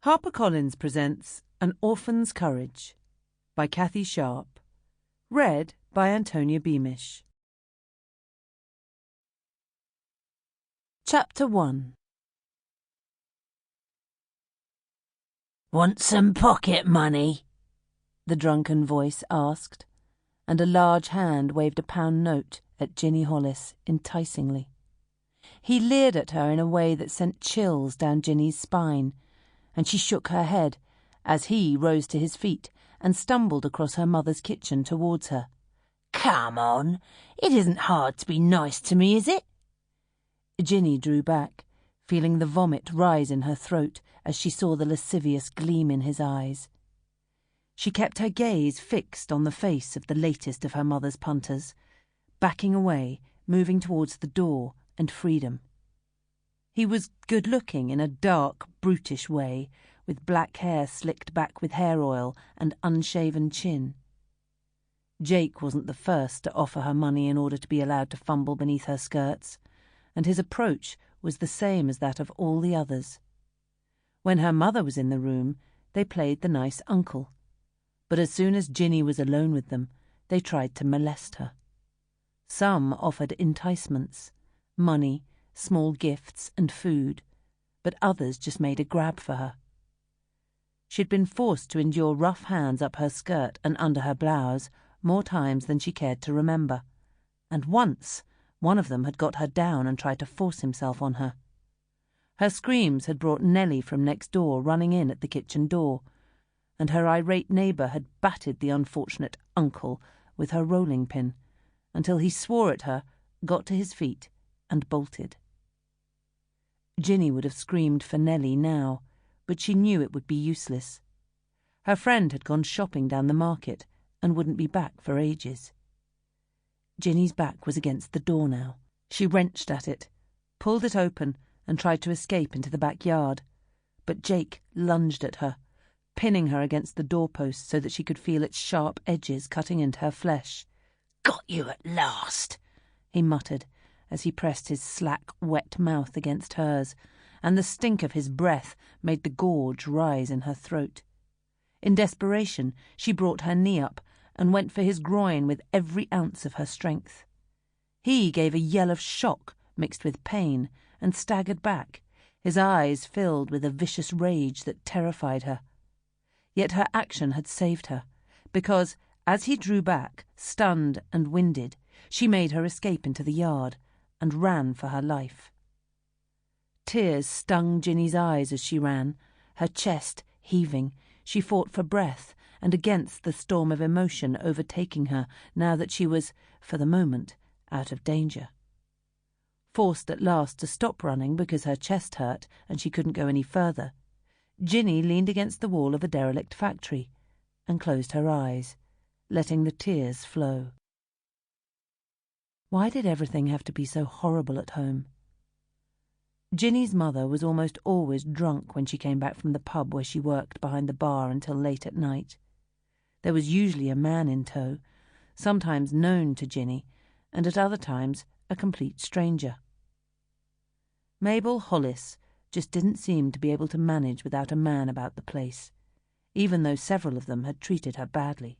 HarperCollins presents An Orphan's Courage by Cathy Sharp. Read by Antonia Beamish. Chapter 1. "Want some pocket money?" the drunken voice asked, and a large hand waved a £1 note at Jinny Hollis enticingly. He leered at her in a way that sent chills down Jinny's spine, and she shook her head as he rose to his feet and stumbled across her mother's kitchen towards her. "Come on, it isn't hard to be nice to me, is it?" Jinny drew back, feeling the vomit rise in her throat as she saw the lascivious gleam in his eyes. She kept her gaze fixed on the face of the latest of her mother's punters, backing away, moving towards the door and freedom. He was good-looking in a dark, brutish way, with black hair slicked back with hair oil and unshaven chin. Jake wasn't the first to offer her money in order to be allowed to fumble beneath her skirts, and his approach was the same as that of all the others. When her mother was in the room, they played the nice uncle, but as soon as Jinny was alone with them, they tried to molest her. Some offered enticements, money, small gifts and food, but others just made a grab for her. She'd been forced to endure rough hands up her skirt and under her blouse more times than she cared to remember, and once one of them had got her down and tried to force himself on her. Her screams had brought Nellie from next door running in at the kitchen door, and her irate neighbour had battered the unfortunate uncle with her rolling pin until he swore at her, got to his feet, and bolted. Jinny would have screamed for Nellie now, but she knew it would be useless. Her friend had gone shopping down the market and wouldn't be back for ages. Jinny's back was against the door now. She wrenched at it, pulled it open, and tried to escape into the backyard, but Jake lunged at her, pinning her against the doorpost so that she could feel its sharp edges cutting into her flesh. "Got you at last," he muttered, as he pressed his slack, wet mouth against hers, and the stink of his breath made the gorge rise in her throat. In desperation, she brought her knee up and went for his groin with every ounce of her strength. He gave a yell of shock mixed with pain and staggered back, his eyes filled with a vicious rage that terrified her. Yet her action had saved her, because, as he drew back, stunned and winded, she made her escape into the yard and ran for her life. Tears stung Jinny's eyes as she ran, her chest heaving. She fought for breath and against the storm of emotion overtaking her now that she was, for the moment, out of danger. Forced at last to stop running because her chest hurt and she couldn't go any further, Jinny leaned against the wall of a derelict factory and closed her eyes, letting the tears flow. Why did everything have to be so horrible at home? Jinny's mother was almost always drunk when she came back from the pub where she worked behind the bar until late at night. There was usually a man in tow, sometimes known to Jinny, and at other times a complete stranger. Mabel Hollis just didn't seem to be able to manage without a man about the place, even though several of them had treated her badly.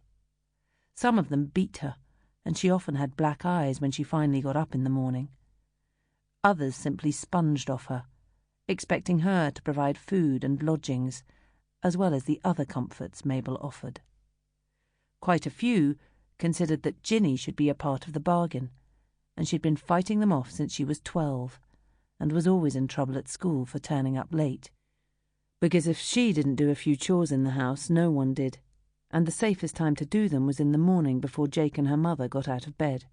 Some of them beat her, and she often had black eyes when she finally got up in the morning. Others simply sponged off her, expecting her to provide food and lodgings, as well as the other comforts Mabel offered. Quite a few considered that Jinny should be a part of the bargain, and she'd been fighting them off since she was 12, and was always in trouble at school for turning up late, because if she didn't do a few chores in the house, no one did, and the safest time to do them was in the morning before Jake and her mother got out of bed.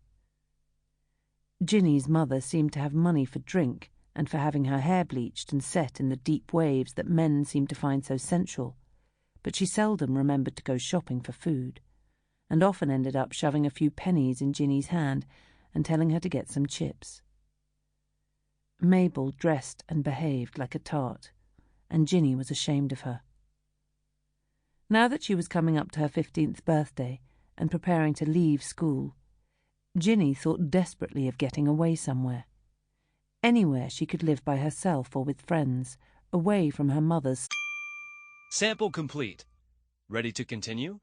Jinny's mother seemed to have money for drink and for having her hair bleached and set in the deep waves that men seemed to find so sensual, but she seldom remembered to go shopping for food, and often ended up shoving a few pennies in Jinny's hand and telling her to get some chips. Mabel dressed and behaved like a tart, and Jinny was ashamed of her. Now that she was coming up to her 15th birthday and preparing to leave school, Jinny thought desperately of getting away somewhere. Anywhere she could live by herself or with friends, away from her mother's Sample complete. Ready to continue?